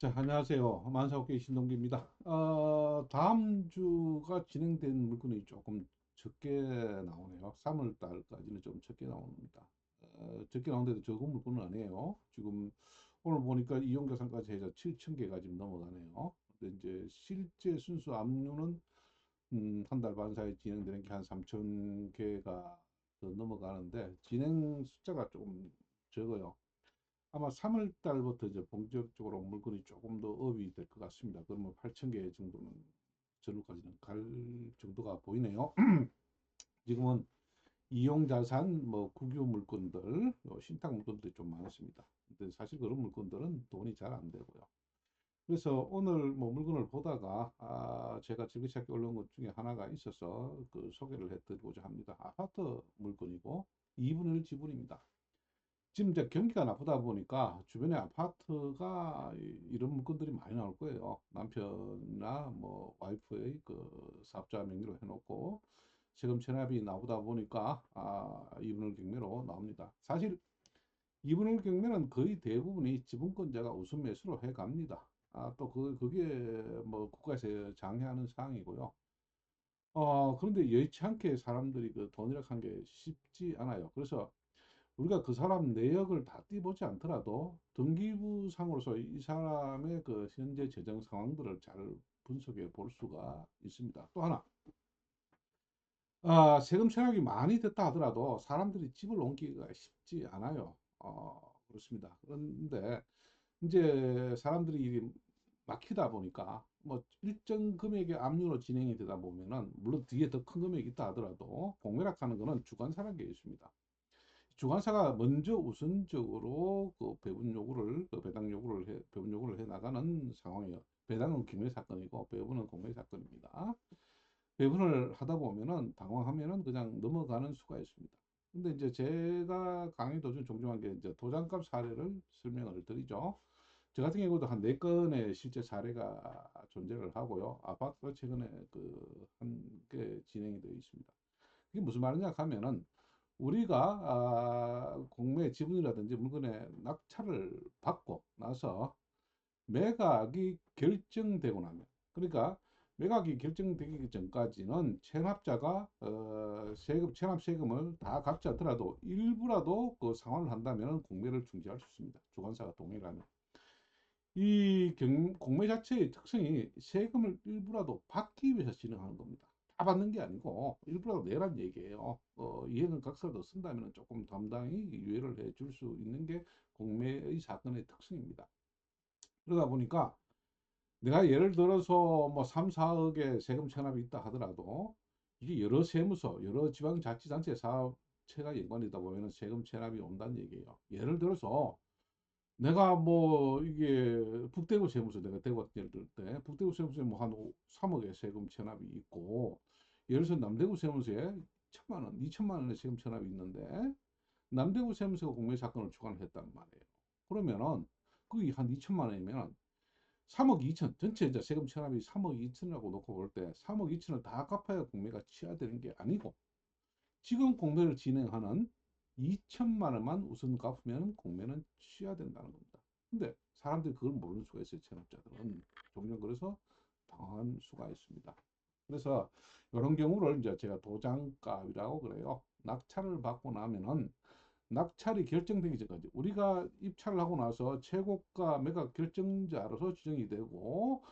자, 안녕하세요. 만사업계 신동기입니다. 다음 주가 진행된 물건이 조금 적게 나오네요. 3월 달까지는 좀 적게 나옵니다. 적게 나오는데도 적은 물건은 아니에요. 지금 오늘 보니까 이용자산까지 해서 7천 개가 지금 넘어가네요. 근데 이제 실제 순수 압류는 한 달 반 사이 진행되는 게 한 3천 개가 더 넘어가는데 진행 숫자가 조금 적어요. 아마 3월 달부터 이제 본격적으로 물건이 조금 더 업이 될 것 같습니다. 그러면 8천 개 정도는 전후까지는 갈 정도가 보이네요. 지금은 이용자산, 뭐 국유 물건들, 신탁 물건들이 좀 많습니다. 근데 사실 그런 물건들은 돈이 잘 안 되고요. 그래서 오늘 뭐 물건을 보다가 제가 즐겨찾기 올라온 것 중에 하나가 있어서 그 소개를 해드리고자 합니다. 아파트 물건이고 2분의 1 지분입니다. 지금 이제 경기가 나쁘다 보니까 주변에 아파트가 이런 물건들이 많이 나올 거예요. 남편이나 뭐 와이프의 그 사업자 명의로 해놓고 세금 체납이 나오다 보니까 이분할 경매로 나옵니다. 사실 이분할 경매는 거의 대부분이 지분권자가 우선 매수로 해 갑니다. 또 그게 뭐 국가에서 장려하는 사항이고요. 그런데 여의치 않게 사람들이 그 돈이라고 하는 게 쉽지 않아요. 그래서 우리가 그 사람 내역을 다 띄보지 않더라도 등기부상으로서 이 사람의 그 현재 재정 상황들을 잘 분석해 볼 수가 있습니다. 또 하나, 세금 체납이 많이 됐다 하더라도 사람들이 집을 옮기기가 쉽지 않아요. 그렇습니다. 그런데 이제 사람들이 일이 막히다 보니까 뭐 일정 금액의 압류로 진행이 되다 보면은 물론 뒤에 더 큰 금액이 있다 하더라도 공매락하는 거는 주관사라는 게 있습니다. 주관사가 먼저 우선적으로 그 배분 요구를, 그 배당 요구를 배분 요구를 해 나가는 상황이에요. 배당은 기밀 사건이고 배분은 공개 사건입니다. 배분을 하다 보면은 당황하면은 그냥 넘어가는 수가 있습니다. 근데 이제 제가 강의 도중 종종 한 게 이제 도장값 사례를 설명을 드리죠. 저 같은 경우도 한 4건의 실제 사례가 존재를 하고요. 아파트가 최근에 그 한 개 진행이 되어 있습니다. 이게 무슨 말이냐 하면은 우리가 공매 지분이라든지 물건의 낙찰을 받고 나서 매각이 결정되고 나면, 그러니까 매각이 결정되기 전까지는 체납자가 세금 체납 세금을 다 갚지 않더라도 일부라도 그 상환을 한다면 공매를 중지할 수 있습니다. 주관사가 동의를 하면. 공매 자체의 특성이 세금을 일부라도 받기 위해서 진행하는 겁니다. 다 받는 게 아니고 일부라도 내란 얘기예요. 이해는 각서도 쓴다면 조금 담당히 유예를 해줄 수 있는 게 공매의 사건의 특성입니다. 그러다 보니까 내가 예를 들어서 뭐 3, 4억의 세금 체납이 있다 하더라도 이게 여러 세무서, 여러 지방자치단체 사업체가 연관되다 보면 세금 체납이 온다는 얘기예요. 예를 들어서 내가 뭐 이게 북대구 세무서 내가 대구 예를 들 때 북대구 세무서에 뭐 한 3억의 세금 체납이 있고 예를 들어서 남대구 세무서에 1천만 원, 2천만 원의 세금 체납이 있는데 남대구 세무서가 공매 사건을 주관을 했단 말이에요. 그러면은 그게 한 2천만 원이면 3억 2천 전체 이제 세금 체납이 3억 2천이라고 놓고 볼 때 3억 2천을 다 갚아야 공매가 취하되는 게 아니고 지금 공매를 진행하는 2천만 원만 우선 갚으면 공매는 취하된다는 겁니다. 근데 사람들이 그걸 모르는 수가 있어요. 체납자들은. 종종 그래서 당한 수가 있습니다. 그래서 이런 경우를 이제 제가 도장값이라고 그래요. 낙찰을 받고 나면은 낙찰이 결정되기 전까지 우리가 입찰을 하고 나서 최고가 매각 결정자로서 지정이 되고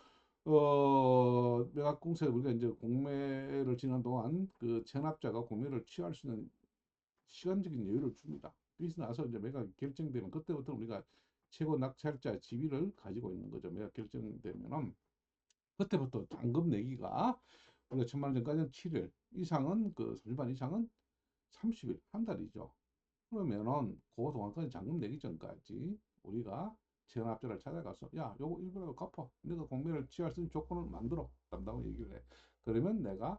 매각 공세 우리가 이제 공매를 진행한 동안 그 체납자가 공매를 취할 수 있는 시간적인 여유를 줍니다. 그래서 나서 이제 매각이 결정되면 그때부터 우리가 최고 낙찰자 지위를 가지고 있는 거죠. 매각 결정되면은 그때부터 잔금 내기가 우리가 천만 원 전까지는 7일 이상은 그 30만 이상은 30일 한 달이죠. 그러면은 그 동안까지 잔금 내기 전까지 우리가 체납자를 찾아가서 야 요거 일부라도 갚아 내가 공매를 취할 수 있는 조건을 만들어 단다고 얘기를 해. 그러면 내가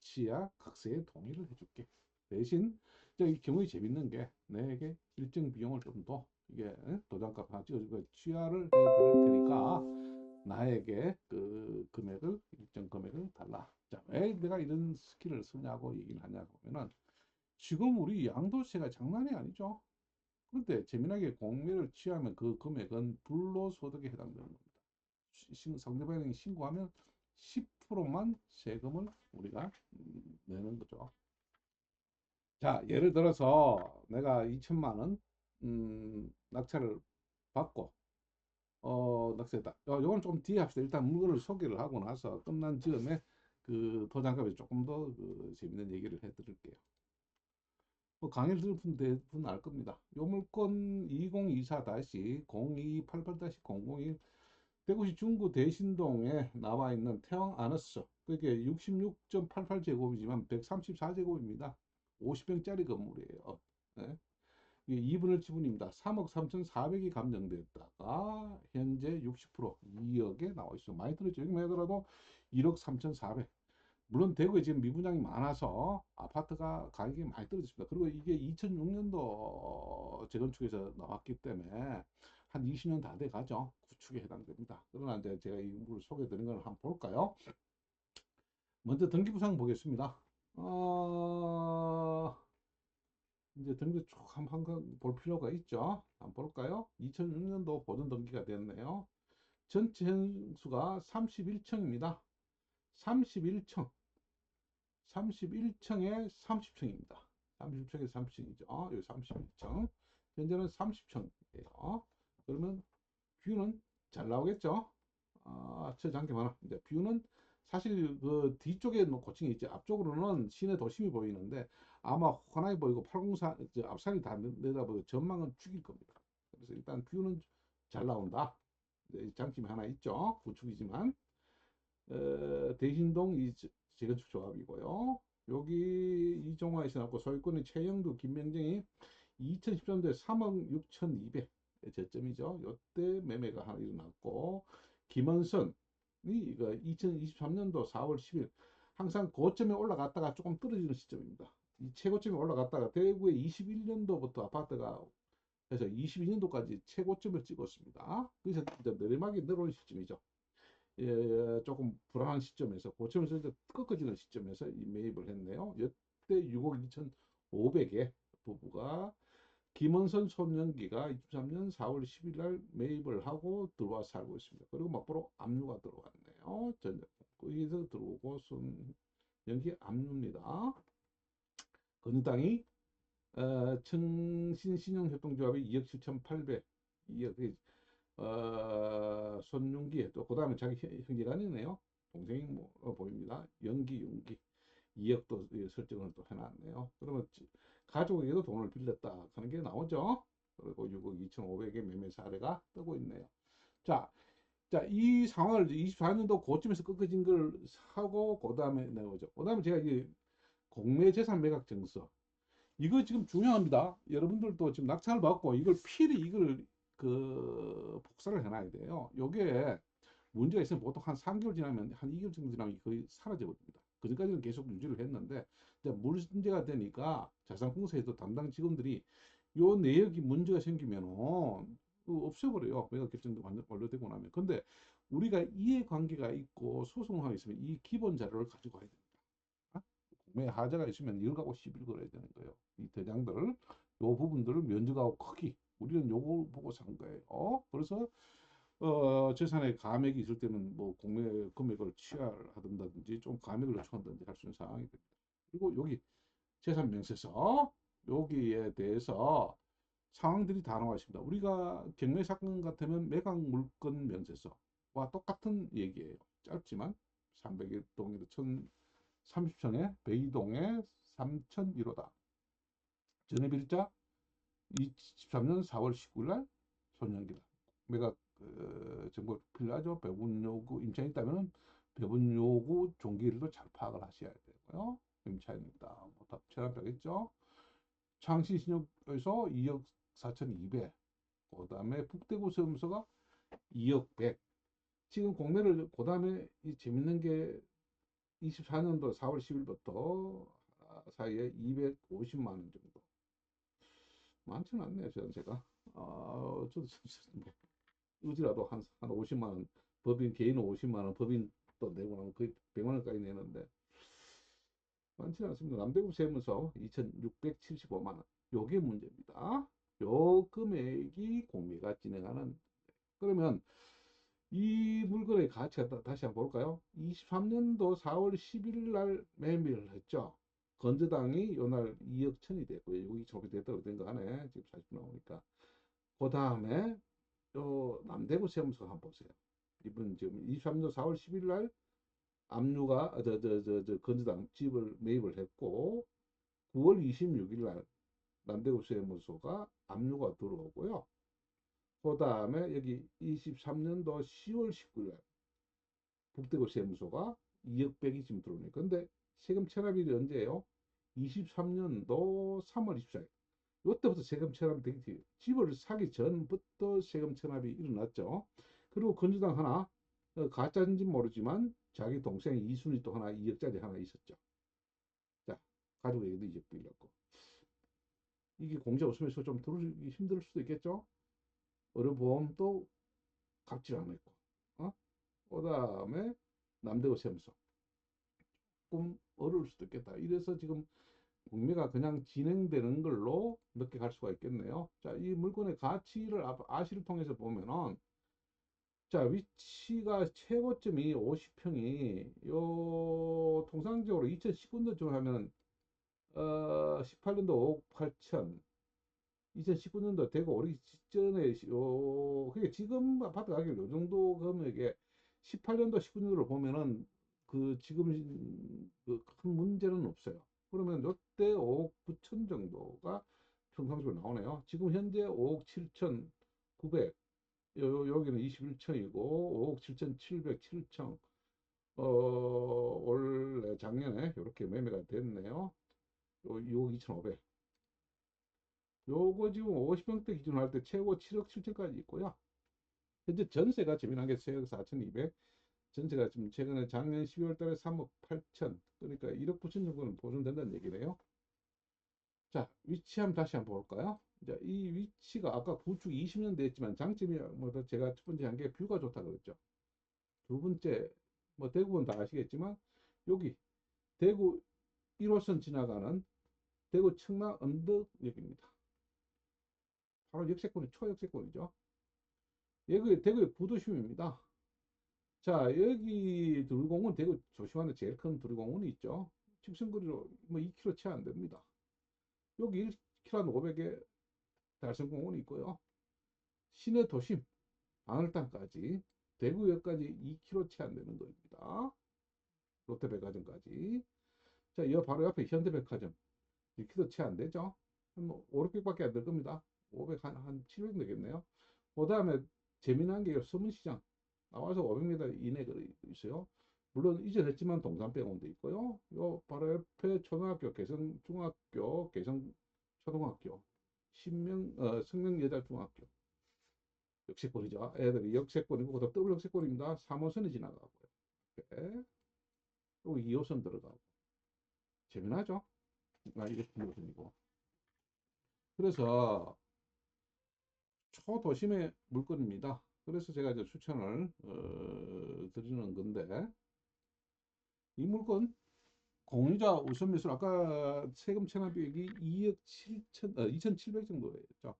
취하 각서에 동의를 해줄게. 대신 이 경우에 재밌는 게 내게 일정 비용을 좀 더 이게 도장값 하나 찍어주고 취하를 해드릴 테니까 나에게 그 금액을 일정 금액을 달라. 자, 왜 내가 이런 스킬을 쓰냐고 얘기를 하냐 보면은 지금 우리 양도세가 장난이 아니죠. 그런데 재미나게 공매를 취하면 그 금액은 불로소득에 해당되는 겁니다. 상대방이 신고하면 10%만 세금을 우리가 내는 거죠. 자, 예를 들어서 내가 2천만 원 낙찰을 받고 낙찰했다. 요건 좀 뒤에 합시다. 일단 물건을 소개를 하고 나서 끝난 즈음에 그 도장값에 조금 더 그 재밌는 얘기를 해드릴게요. 뭐 강의를 들은 분 대부분 알 겁니다. 요 물건 2024-0288-001 대구시 중구 대신동에 나와 있는 태왕 아너스, 그게 66.88제곱이지만 134제곱입니다. 50평짜리 건물이에요. 네. 이게 2분의 지분입니다. 3억 3,400이 감정됐다가 현재 60% 2억에 나와 있어요. 많이 들었죠. 여기만 하더라도 1억 3,400. 물론 대구에 지금 미분양이 많아서 아파트가 가격이 많이 떨어졌습니다. 그리고 이게 2006년도 재건축에서 나왔기 때문에 한 20년 다 돼 가죠. 구축에 해당됩니다. 그러나 이제 제가 이걸 소개해 드린 걸 한번 볼까요? 먼저 등기부상 보겠습니다. 이제 등기 쭉 한번 볼 필요가 있죠. 한번 볼까요? 2006년도 보존 등기가 됐네요. 전체 현수가 31층입니다. 31층. 31층에 30층입니다. 31층에 30층이죠. 여기 31층. 현재는 30층이에요. 그러면 뷰는 잘 나오겠죠? 저장기만 이제 뷰는 사실 그 뒤쪽에 고층이 있지 앞쪽으로는 시내 도심이 보이는데 아마 환하게 보이고 804 앞산이 다 내다보고 전망은 죽일 겁니다. 그래서 일단 뷰는 잘 나온다. 장점이 하나 있죠. 구축이지만 대신동 이 재건축 조합이고요. 여기 이종화에 나왔고 소유권이 최영두, 김명정이 2013년도에 3억 6,200 저점이죠. 이때 매매가 하나 일어났고 김원선이 이거 2023년도 4월 10일 항상 고점에 올라갔다가 조금 떨어지는 시점입니다. 이 최고점에 올라갔다가 대구에 21년도부터 아파트가 해서 22년도까지 최고점을 찍었습니다. 그래서 이제 내리막이 내려오는 시점이죠. 조금 불안한 시점에서 고점에서 이제 꺾어지는 시점에서 이 매입을 했네요. 이때 6억 2,500에 부부가 김원선 손영기가 23년 4월 10일 날 매입을 하고 들어와 살고 있습니다. 그리고 막바로 압류가 들어왔네요. 거기서 들어오고 손영기 압류입니다. 건당이 청신신용협동조합이 2억 7,800 2억 손윤기 또 그다음에 자기 형제가 아니네요. 동생이 뭐 보입니다. 연기 윤기 2억도 설정을 또 해놨네요. 그러면 가족에게도 돈을 빌렸다 하는 게 나오죠. 그리고 6억 2,500의 매매 사례가 뜨고 있네요. 자, 이 상황을 24년도 고점에서 꺾어진 걸 하고 그다음에 나오죠. 그다음에 제가 이제 공매재산 매각 증서 이거 지금 중요합니다. 여러분들도 지금 낙찰을 받고 이걸 필히 이걸 그 복사를 해놔야 돼요. 요게 문제가 있으면 보통 한 3개월 지나면 한 2개월 정도 지나면 거의 사라져 버립니다. 그전까지는 계속 유지를 했는데 이제 문제가 되니까 자산공사에서 담당 직원들이 요 내역이 문제가 생기면은 없애버려요. 매각 결정도 완료되고 나면. 근데 우리가 이해관계가 있고 소송하고 있으면 이 기본 자료를 가지고 가야 됩니다. 공매 하자가 있으면 10하고 11 걸어야 되는 거예요. 이 대장들 요 부분들을 면적하고 크기 우리는 요걸 보고 산 거예요. 그래서 재산의 감액이 있을 때는 뭐 공매 금액을 취하하든지 좀 감액을 요청한다든지 할 수 있는 상황이 됩니다. 그리고 여기 재산 명세서 여기에 대해서 상황들이 다 나와 있습니다. 우리가 경매 사건 같으면 매각 물건 명세서와 똑같은 얘기예요. 짧지만 300동에서 1030층에 102동에 3001호다. 전입일자 23년 4월 19일 날 손년기다. 매각 정보 필요하죠. 배분 요구 임차인 있다면 배분 요구 종기일도 잘 파악을 하셔야 되고요. 임차인입니다. 뭐 답변하겠죠. 창신신용에서 2억 4,200. 그다음에 북대구 세무서가 2억 100. 지금 공매를 그다음에 이 재밌는 게 24년도 4월 10일부터 사이에 250만 원 정도. 많지는 않네요, 전세가. 저도 뭐 의지라도 한 50만 원, 법인 개인은 50만 원, 법인 또 내고 나면 거의 100만 원까지 내는데 많지는 않습니다. 남대구 세무서 2,675만 원. 요게 문제입니다. 요 금액이 공매가 진행하는. 그러면 이 물건의 가치가 다시 한번 볼까요? 23년도 4월 11일 날 매매를 했죠. 건저당이 요날 2억 천이 됐고요. 여기 저기 됐다고 된 거 하네. 지금 40분 나오니까. 그 다음에 요 남대구 세무서 한번 보세요. 이분 지금 23년 4월 10일 날 압류가 건저당 집을 매입을 했고 9월 26일 날 남대구 세무소가 압류가 들어오고요. 그 다음에 여기 23년도 10월 19일 날 북대구 세무소가 2억 100이 지금 들어오네요. 근데 세금 체납일이 언제예요? 23년도 3월 24일. 이때부터 세금 체납이 되게 돼요. 집을 사기 전부터 세금 체납이 일어났죠. 그리고 건주당 하나 가짜인지 모르지만 자기 동생 이순이 또 하나 2억짜리 하나 있었죠. 자, 가족에게도 이제 빌렸고. 이게 공제 없으면서 좀 들어주기 힘들 수도 있겠죠. 의료보험도 갚지 않았고. 어? 그 다음에 남대구 세무서. 조금 어려울 수도 있겠다. 이래서 지금 경매가 그냥 진행되는 걸로 늦게 갈 수가 있겠네요. 자, 이 물건의 가치를 아시를 통해서 보면은 자, 위치가 최고점이 50평이 요 통상적으로 2019년쯤 하면 18년도 5억 8천 2019년도 되고 오기 직전에 그게 지금 아파트 가격 요 정도 금액에 18년도 19년도를 보면은 그 지금 그 큰 문제는 없어요. 그러면 요때 5억 9천 정도가 평상시로 나오네요. 지금 현재 5억 7천 9백 여기는 21층이고 5억 7천 7백 7층 원래 작년에 이렇게 매매가 됐네요. 6억 2,500 요거 지금 50평대 기준으로 할 때 최고 7억 7천까지 있고요. 현재 전세가 재미난 게 3억 4,200 전세가 지금 최근에 작년 12월 달에 3억 8천 그러니까 1억 9천 정도는 보존된다는 얘기네요. 자, 위치 한번 다시 한번 볼까요? 자, 이 위치가 아까 구축 20년 됐지만 장점이 뭐 제가 첫 번째 한 게 뷰가 좋다 그랬죠. 두 번째 뭐 대구는 다 아시겠지만 여기 대구 1호선 지나가는 대구 청라 언덕역입니다. 바로 역세권이 초역세권이죠. 여기 대구의 구도심입니다. 자, 여기 두리공원 대구 조심하는 제일 큰 두리공원이 있죠. 직선거리로 뭐 2km 채 안 됩니다. 여기 1km 500에 달성공원이 있고요. 시내 도심 방울단까지 대구역까지 2km 채 안 되는 겁니다. 롯데백화점까지. 자, 이 바로 옆에 현대백화점 1km 채 안 되죠. 뭐 5, 600밖에 안 될 겁니다. 500, 한 700 되겠네요. 그 다음에 재미난 게 서문시장 나와서 500m 이내 거리 있어요. 물론 이전했지만 동산병원도 있고요. 요 바로 옆에 초등학교 개성중학교, 개성초등학교, 성명여자중학교 역세권이죠. 애들이 역세권이고 그다음 더블 역세권입니다. 3호선이 지나가고요. 네. 또 2호선 들어가고 재미나죠? 이렇게 2호선이고. 그래서 초도심의 물건입니다. 그래서 제가 이제 추천을 드리는 건데 이 물건 공유자 우선 매수 아까 세금 체납액이 2억 7천 2,700 정도였죠.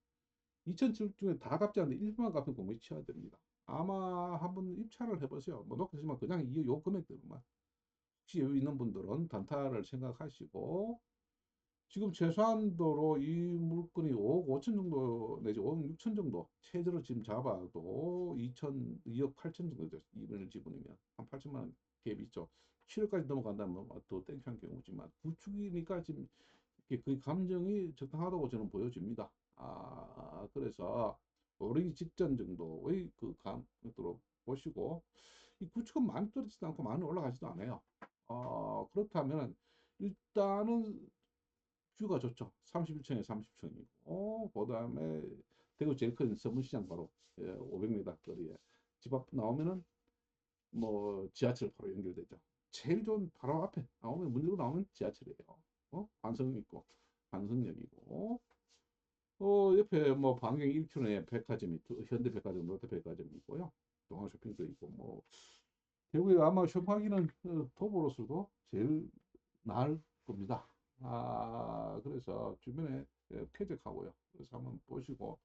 2,700 중에 다 갚지 않는데 일부만 갚으면 공유에 취해야 됩니다. 아마 한번 입찰을 해보세요. 뭐 높지만 그냥 이 요 금액들만 혹시 여유 있는 분들은 단타를 생각하시고 지금 최소한도로 이 물건이 5억 5천 정도 내지 5억 6천 정도 최저로 지금 잡아도 2억 8천 정도 되죠. 이번을 지분이면 한 8천만 원 갭이 있죠. 7억까지 넘어간다면 더 땡큐한 경우지만 구축이니까 지금 그 감정이 적당하다고 저는 보여집니다. 그래서 오르기 직전 정도의 그 감으로 보시고 이 구축은 많이 떨어지지도 않고 많이 올라가지도 않아요. 그렇다면 일단은 뷰가 좋죠. 31층에 30층이고, 그 다음에 대구 제일 큰 서문시장 바로 500m 거리에 집 앞 나오면은 뭐 지하철 바로 연결되죠. 제일 좋은 바로 앞에 나오면 문 열고 나오면 지하철이에요. 관성 있고 관성역이고 옆에 뭐 반경 1km에 백화점이 현대백화점, 롯데백화점이 있고요. 동아쇼핑도 있고 뭐 대구에 아마 쇼핑하기는 도보로서도 제일 나을 겁니다. 그래서 주변에 쾌적하고요. 그래서 한번 보시고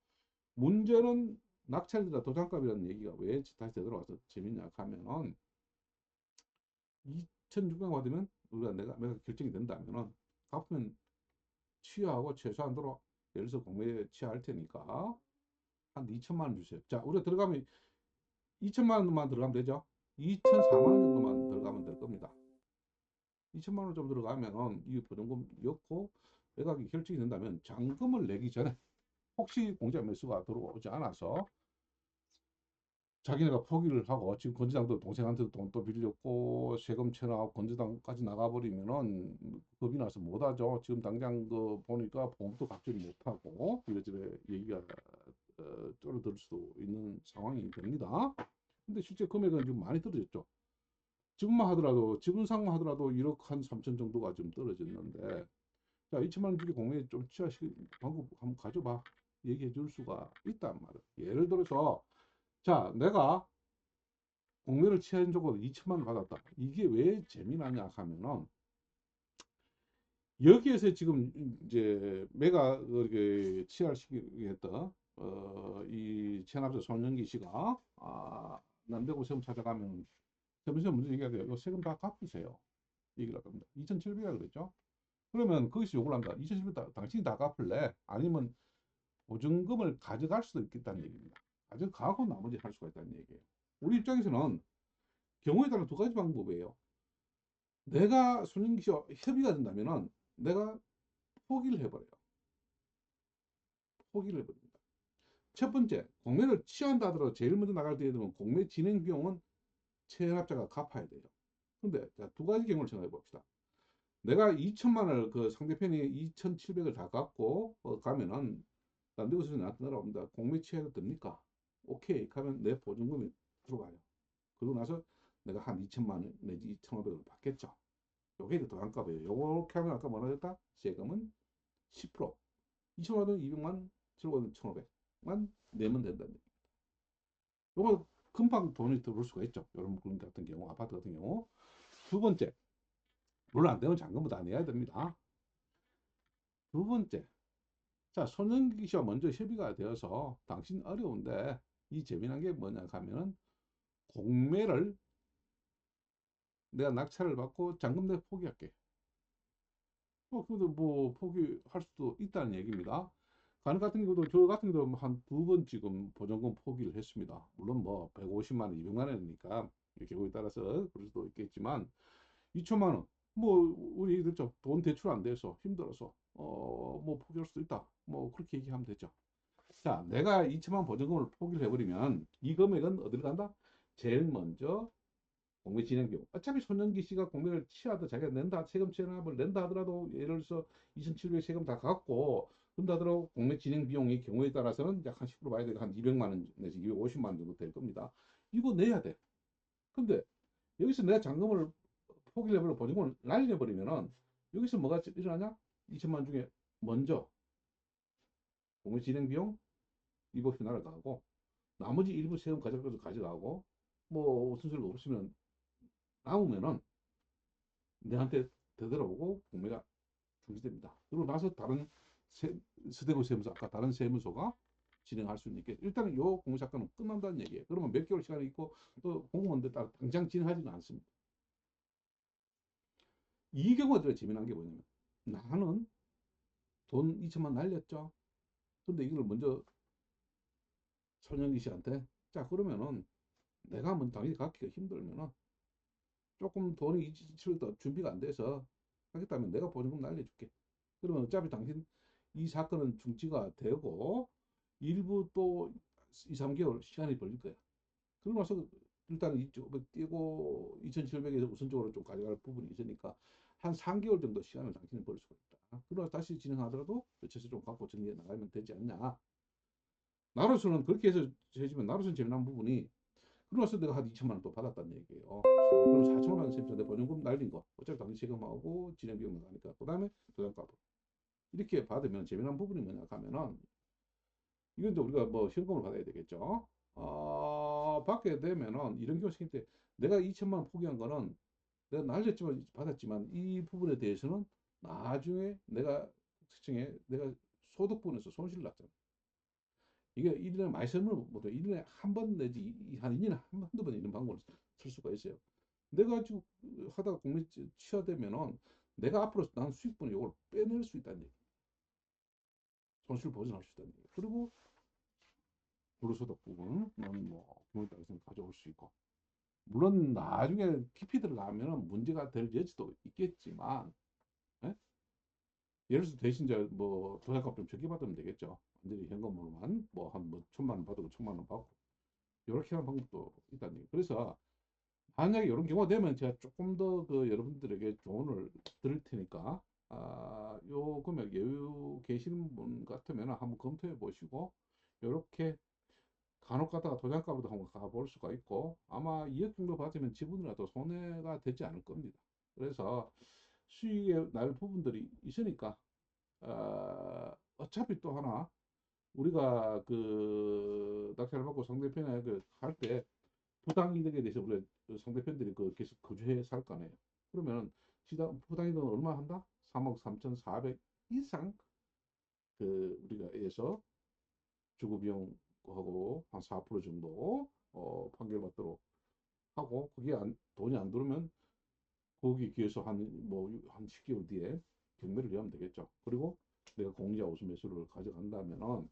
문제는 낙찰이나 도장값이라는 얘기가 왜 다시 되돌아와서 재밌냐 하면은 2,600만 받으면 내가 결정이 된다면은 갚으면 취하하고 최소한도로 예를 들어서 공매에 취할 테니까 한 2천만 원 주세요. 자, 우리가 들어가면 2천만 원만 들어가면 되죠. 2,004만 원 정도만 들어가면 될 겁니다. 2천만 원 정도 들어가면 이 보증금 넣고 매각이 결정이 된다면 잔금을 내기 전에 혹시 공짜 매수가 들어오지 않아서 자기네가 포기를 하고 지금 건지당도 동생한테도 돈 또 빌렸고 세금 체납하고 건지당까지 나가버리면은 겁이 나서 못하죠. 지금 당장 그 보니까 보험도 갑자기 못하고 이래저래 얘기가 줄어들 수도 있는 상황이 됩니다. 근데 실제 금액은 좀 많이 떨어졌죠. 지분만 하더라도 지분상만 하더라도 1억 한 3천 정도가 좀 떨어졌는데 자 2천만 원 주기 공매에 좀 취하실 방법 한번 가져봐 얘기해 줄 수가 있단 말이야. 예를 들어서 자 내가 공매를 취한 적으로 2천만 원 받았다. 이게 왜 재미나냐 하면은 여기에서 지금 이제 내가 그렇게 취할 시기에 했던 이 체납자 손영기 씨가 남대구 세금 찾아가면 세무서 문제 얘기하세요. 요 세금 다 갚으세요. 얘기를 할 겁니다. 2,700이라 그랬죠. 그러면 거기서 욕을 합니다. 2,700 당신이 다 갚을래? 아니면 보증금을 가져갈 수도 있겠다는 얘기입니다. 가져가고 나머지 할 수가 있다는 얘기예요. 우리 입장에서는 경우에 따라 두 가지 방법이에요. 내가 손님기 씨와 협의가 된다면은 내가 포기를 해버려요. 포기를 해버립니다. 첫 번째, 공매를 취한다 하더라도 제일 먼저 나갈 때 되면 공매 진행 비용은 체납자가 갚아야 돼요. 근데 두 가지 경우를 생각해 봅시다. 내가 2천만 원을 그 상대편이 2,700을 다 갚고 가면은 남대구에서 나한테 날아옵니다. 공매 취해도 됩니까? 오케이. 가면 내 보증금이 들어가요. 그러고 나서 내가 한 2천만 원 내지 2,500을 받겠죠. 요게 이제 도장값이에요. 요렇게 하면 아까 뭐라 했다? 세금은 10%. 2천만 원, 200만 원, 7만 1,500만 내면 된다는 얘기. 요거 금방 돈이 들어올 수가 있죠. 여러분 그런 같은 경우, 아파트 같은 경우. 두 번째, 물론 안 되면 잔금부 다 내야 됩니다. 두 번째, 자, 손영기 씨와 먼저 협의가 되어서 당신 어려운데 이 재미난 게 뭐냐 하면은 공매를 내가 낙찰을 받고 잔금 내고 포기할게. 근데 뭐 포기할 수도 있다는 얘기입니다. 가능 같은 경우도 저 같은 경우도 한 두 번 지금 보증금 포기를 했습니다. 물론 뭐 150만 원, 200만 원이니까 경우에 따라서 그럴 수도 있겠지만 2천만 원, 뭐 우리 얘기 듣죠. 돈 대출 안 돼서 힘들어서 뭐 포기할 수도 있다. 뭐 그렇게 얘기하면 되죠. 자, 내가 2천만 원 보증금을 포기를 해버리면 이 금액은 어디로 간다? 제일 먼저 공매 진행 비용. 어차피 손영기 씨가 공매를 취하도 자기가 낸다, 세금 체납을 낸다 하더라도 예를 들어서 2,700 세금 다 갚고 그런다 하더라도 공매 진행 비용이 경우에 따라서는 약 한 10% 봐야 되고 한 200만 원 내지 250만 원 정도 될 겁니다. 이거 내야 돼. 근데 여기서 내가 잔금을 포기를 해버리고 보증금을 날려버리면은 여기서 뭐가 일어나냐? 2천만 원 중에 먼저 공매 진행 비용 이거 없이 날아가고 나머지 일부 세금 가져가서 가져가고 뭐 순서가 없으면 남으면은 내한테 되돌아오고 공매가 중지됩니다. 그리고 나서 다른 서대구 세무서 아까 다른 세무서가 진행할 수 있게 일단은 요 공사건은 끝난다는 얘기예요. 그러면 몇 개월 시간이 있고 또 공무원들 따라 당장 진행하지는 않습니다. 이 경우가 더 재미난 게 뭐냐면 나는 돈 2천만 날렸죠. 근데 이걸 먼저 손영기 씨한테 자 그러면은 내가 먼저 당연히 갖기가 힘들면은 조금 돈이 더 준비가 안 돼서 하겠다면 내가 보증금 날려줄게. 그러면 어차피 당신 이 사건은 중지가 되고 일부 또 2, 3개월 시간이 걸릴 거야. 그러고 나서 일단 이쪽 띄고 2,700에서 우선적으로 좀 가져갈 부분이 있으니까 한 3개월 정도 시간을 당신이 벌 수가 있다. 그러고 나서 다시 진행하더라도 며칠 좀 갖고 정리해 나가면 되지 않냐. 나로서는 그렇게 해서 해주면 나로서는 재미난 부분이 그러고 나서 내가 한 2천만 원 또 받았다는 얘기예요. 그럼 4천만 원 세입자 내 보증금 날린 거 어차피 당신 세금하고 진행비용 나가니까 그 다음에 도장값 이렇게 받으면 재미난 부분이 뭐냐 하면은 이건 이제 우리가 뭐 현금을 받아야 되겠죠. 받게 되면은 이런 경우 생길 때 내가 2천만 원 포기한 거는 내가 날렸지만 받았지만 이 부분에 대해서는 나중에 내가 특징에 내가 소득분에서 손실을 났잖아. 이게 1년에 많이 쓰면 못 1년에 한 번 내지 한 2년에 한두 번 이런 방법을 쓸 수가 있어요. 내가 지금 하다가 공무원 취하되면은 내가 앞으로 난 수익분을 이걸 빼낼 수 있다는 얘기. 손실 보전할 수 있다는 얘기. 그리고 불로소득 부분은 뭐 공무원에서 가져올 수 있고. 물론 나중에 깊이 들어가면 문제가 될 여지도 있겠지만, 예? 예를 들어서 대신 이제 뭐 도장값 좀 적게 받으면 되겠죠. 완전히 현금으로만 뭐 한 뭐 1,000만 원 받고 1,000만 원 받고 이렇게 하는 방법도 있다는 얘기. 그래서 만약에 이런 경우가 되면 제가 조금 더 그 여러분들에게 조언을 드릴 테니까 요 금액 여유 계시는 분 같으면 한번 검토해 보시고 요렇게 간혹 가다가 도장값으로 한번 가볼 수가 있고 아마 2억 정도 받으면 지분이라도 손해가 되지 않을 겁니다. 그래서 수익의 날 부분들이 있으니까 어차피 또 하나 우리가 그 낙찰을 받고 상대편에 그할때 부당이득에 대해서 우리 그 상대편들이 그 계속 거주해 살 거 아니에요. 그러면 시장 부당이득은 얼마 한다? 3억 3,400 이상 그 우리가 에서 주거 비용하고 한 4% 정도 판결받도록 하고 그게 돈이 안 들어오면 거기 기해서 한 10개월 뒤에 경매를 하면 되겠죠. 그리고 내가 공짜 우수 매수를 가져간다면은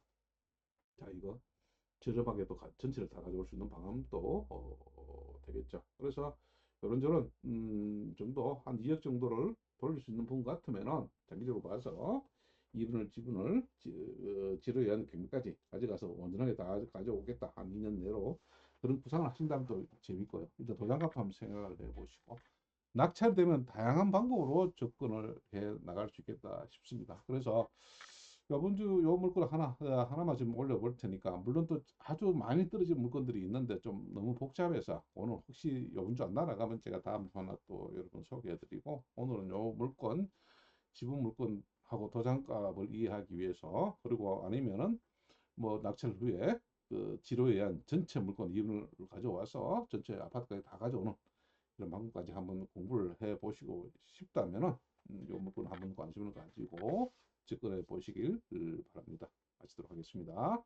자 이거 저렴하게 또 전체를 다 가져올 수 있는 방안도 되겠죠. 그래서 이런저런 정도 한 2억 정도를 돌릴 수 있는 분 같으면은 장기적으로 봐서 이분을 지분을 지를 위한 경비까지 가져가서 온전하게 다 가져오겠다 한 2년 내로 그런 구상을 하신다면 또 재밌고요. 일단 도장값 한번 생각을 해보시고 낙찰되면 다양한 방법으로 접근을 해 나갈 수 있겠다 싶습니다. 그래서 이번 주 요 물건 하나만 좀 올려볼 테니까 물론 또 아주 많이 떨어진 물건들이 있는데 좀 너무 복잡해서 오늘 혹시 요번 주 안 날아가면 제가 다음 주 하나 또 여러분 소개해드리고 오늘은 요 물건 지분 물건하고 도장값을 이해하기 위해서 그리고 아니면은 뭐 낙찰 후에 그 지로에 의한 전체 물건 이윤을 가져와서 전체 아파트까지 다 가져오는 이런 방법까지 한번 공부를 해 보시고 싶다면은 요 물건 한번 관심을 가지고 접근해 보시길 바랍니다. 마치도록 하겠습니다.